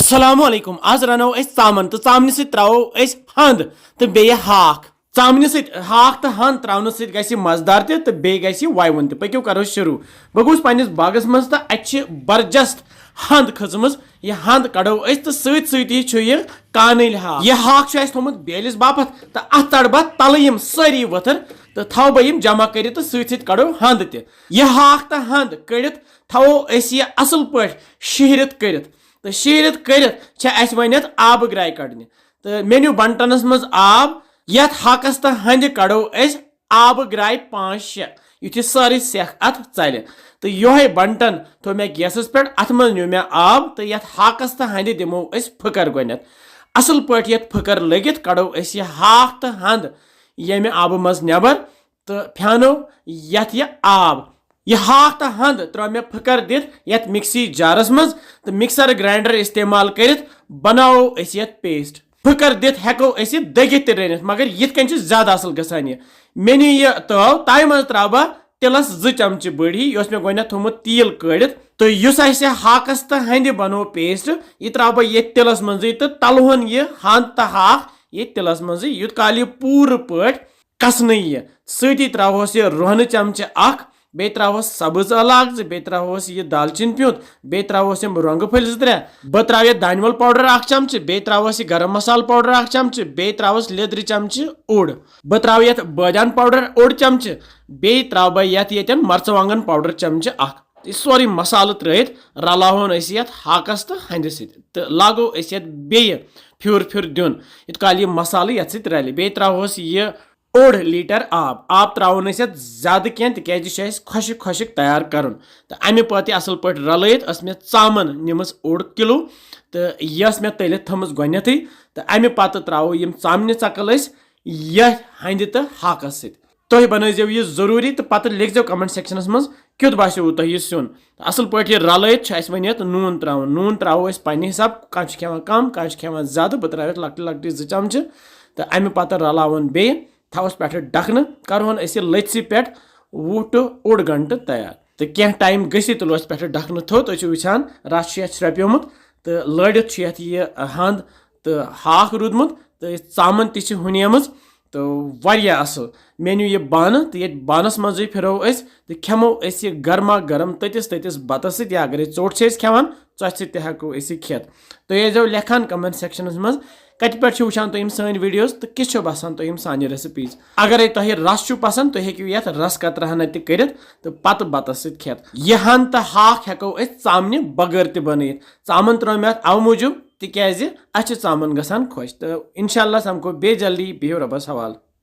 अस्सलाम वालेकुम आज रनो अस चामन तो चामन सत त्रो अस हंद तो बे हाक चामन सत हाक तो हंद त्रो सत गि मजेदार तो बे गि वायन पक्यो करो शुरू बह गोस पन्निस बागस मज तो अत बरजस्त हंद खचम यह हंद कड़ो अस तो सत कानल हाक यह हाक थोमुत बेलिस बापत तो अत तड़ बह तल सारी वथर तो थो बह जमा कर तो सत कड़ो हंद तह हाक तो हंद कड़ित थो अस यह असल पे शहरत कर तो शहरत कर वन आब ग्राय कड़ने तो मेन्यू बंटनस मज आब यथ हाकस तो हंद कड़ो अस आब ग्राय 5-6 युथ सारी सेख अत चल तो योहे बंटन थो मे गैसस पे अत मज न्यू मे आब तो यथ हाकस तो हंद दिमो अस फकर गो असल पे यथ फकर लगित कड़ो अस यह हाक तो हंद ये आब मज नबर तो फ्यानो यथ यह आब यह हाक तो हंद त्रो मे फकर दित यथ मिक्सी जारस मज तो मिक्सर ग्राइंडर इस्तेमाल कर बनाओ अस यथ पेस्ट फकर दित हेको अस दगित रनित मगर यिथ कन ज्यादा असल गसान यह मे नी यह तव तय मज त्राव बह तिलस 2 चमच बड़ी यह मे गोन थोमुत तील कड़ित तो युस हाकस तो हंद बनो पेस्ट यह त्राव बह ये तिलस मज तो तलवन यह हंद तो हाक ये तिलस मज युत काल यह पूर पे कसन यह सती त्रावोस यह रोहन चमच अख बे त्रावोस सब्ज अलग बे त्रावोस यह दालचीन प्यूत बे त्रावोस रंग फल 2-3 बह त्राव यह दानवल पाउडर 1 चमच बे त्रावोस यह गरम मसाला पाउडर 1 चमच बे त्रावोस लिद्र चमच ओड बह त्राव यथ बादान पाउडर 1 चमच बे त्राव बह यथन मर्चवांगन पाउडर चमच 1 सोरी मसाल त्रत रलावन यथ हाकस तो हंद सत लागो अस बे फ्यूर फ्यूर दिन इत काल यह मसाल यथ सत रल बे त्रावोस यह 1 लीटर आब त्रावन ज्यादा कह तिज खुशक खुशक तैयार कर तो अमे पे असल पे रलित मे चामन निमस 1 किलो तो यस मे तलित थमस गोथ तो अमे पे त्रावो यम चामन चकल यह हंद तो हाकस सत तुह बनजो यह जरूरी तो पे लिखो कमेंट सेक्शनस मज क्युत बासो तुह यह सुन असल पे रलित वन नून त्रो पे हिसाब कह खेवान कम कह खेवान ज्यादा बह त्रा लकट लकट 2 चमच तो अमे पे रलावन बे थवस पे ढकन करवन अस लथि पे 20 to 1 घंटे तैयार तो क्या टाइम गि तुलो पे ढकन थो तुम वुचान रस श्रप्योमुत तो लड़ित यह हंद तो हाक रूदमुत तो चामन ति हुनेम तो वारिया असल मे न्यू यह बान तो ये बानस मज फिरो तो खेमो अस गर्मा गर्म ततिस बतस सत या अगर चोट खेवान चो सको खेत तो ये लेखान कमेंट सेक्शनस मज कत पे वुचान तुम सन वीडियोस तो किस बसान तुम सान रेसिपीज अगर तुह रस पसंद तुम हेकू ये रस कतरहना कर तो पत बतस सत खेत यह हंद तो हाक हेको चामन बगैर तन चामन त्रो मे अव मूजूब तिज चामन गसान खुश तो इंशाल्लाह समको बे जल्दी बिहो रबस हवाल।